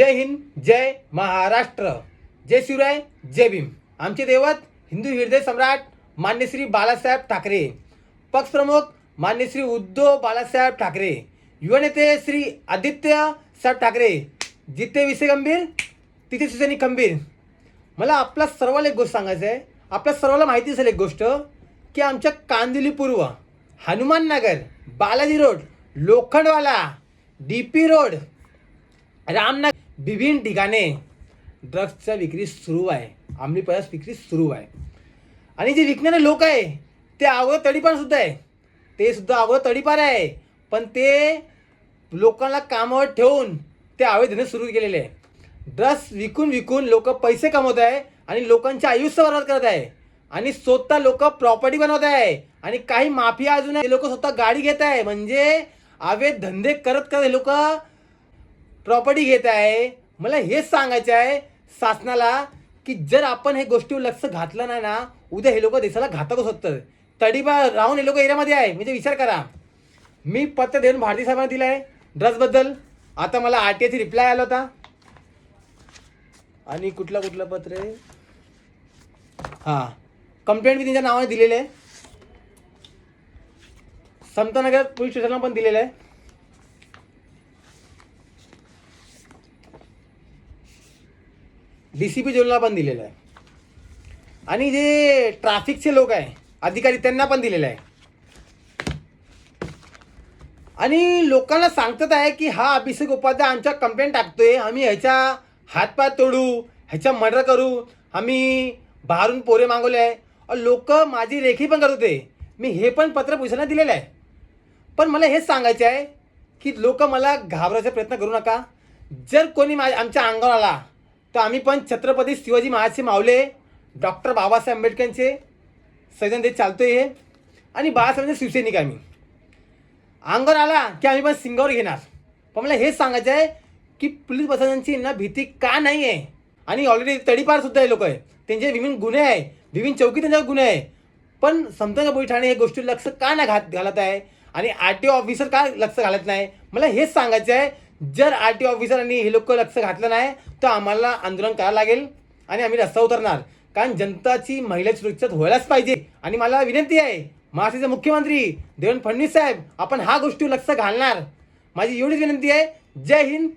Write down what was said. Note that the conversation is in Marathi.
जय हिंद, जय महाराष्ट्र, जय शिवराय, जय भीम. आमचे दैवत हिंदू हृदय सम्राट मान्य श्री बाळासाहेब ठाकरे, पक्षप्रमुख मान्य श्री उद्धव बाळासाहेब ठाकरे, युवा नेते श्री आदित्य साहेब ठाकरे. जिथे विषय गंभीर तिथे सुसैनी खंबीर. मला आपल्या सर्वाला एक गोष्ट सांगायचं आहे. आपल्या सर्वाला माहिती असेल एक गोष्ट की आमच्या कांदिवली पूर्व, Hanuman Nagar, Balaji road, Lokhandwala, DP road, Ramnagar, विभिन्न ठिकाणे ड्रग्सच्या विक्री सुरू आहे. अंमली पदार्थ विक्री सुरू आहे. आणि जे विकणारे लोक आहे ते अवैध तडीपार सुद्धा आहे. ते सुद्धा अवैध तडीपार आहे. पण ते लोकांना कामावर ठेवून ते अवैध धंदे सुरू केलेले आहे. ड्रग्स विकून विकून लोक पैसे कमवत आहे आणि लोकांचे आयुष्य बर्बाद करत आहे. आणि स्वतः लोक प्रॉपर्टी बनवत आहे. आणि काही माफिया अजून आहे, लोक स्वतः गाडी घेत आहे. म्हणजे अवैध धंदे करत करत हे लोक प्रॉपर्टी घेत आहे. मला हेच सांगायचं आहे शासनाला की जर आपण हे गोष्टीवर लक्ष घातलं नाही ना, उद्या हे लोक देशाला घातकच होतं. तडीपार राहून हे लोक एरियामध्ये आहे. म्हणजे विचार करा. मी पत्र देऊन भारती साहेबांना दिलं आहे ड्रग्सबद्दल. आता मला RTIची रिप्लाय आला होता. आणि कुठलं पत्र आहे, हां, कंप्लेंट मी त्यांच्या नावाने दिलेलं आहे. समतानगर पोलीस स्टेशनला पण दिलेलं आहे. DCP जोनला पण दिलेलं आहे. आणि जे ट्रॅफिकचे लोक आहे अधिकारी त्यांना पण दिलेलं आहे. आणि लोकांना सांगतात आहे की हा अभिषेक उपाध्याय आमच्या कंप्लेंट टाकतोय, आम्ही ह्याच्या हातपाय तोडू, ह्याच्या मर्डर करू, आम्ही बाहेरून पोरे मागवले आहे. लोक माझी रेखी पण करत होते. मी हे पण पत्र पोलिसांना दिलेलं आहे. पण मला हेच सांगायचं आहे की लोक मला घाबरायचा प्रयत्न करू नका. जर कोणी आमच्या अंगावर आला तर आम्ही पण छत्रपती शिवाजी महाराजचे मावले, डॉक्टर बाबासाहेब आंबेडकरांचे संविधान देत चालतोय हे. आणि बाळासाहेबांचे शिवसैनिक आम्ही. अंगावर आला की आम्ही पण सिंगावर घेणार. पण मला हेच सांगायचं आहे की पोलीस प्रशासनाची ना भीती का नाही आहे. आणि ऑलरेडी तडीपार सुद्धा हे लोक आहे, त्यांचे विभिन्न गुन्हे आहे, विभिन्न चौकी त्यांच्यावर गुन्हे आहे. पण समजा पोलीस ठाणे हे गोष्टी लक्ष का नाही घालत आहे. आणि RTO ऑफिसर का लक्ष घालत नाही. मला हेच सांगायचं आहे, जर RTO ऑफिसर आणि हे लोक लक्ष घातलं नाही तर आम्हाला आंदोलन करावं लागेल आणि आम्ही रस्ता उतरणार. कारण जनताची महिला सुरक्षित व्हायलाच पाहिजे. आणि मला विनंती आहे महाराष्ट्राचे मुख्यमंत्री देवेंद्र फडणवीस साहेब, आपण हा गोष्टीवर लक्ष घालणार. माझी एवढीच विनंती आहे. जय हिंद.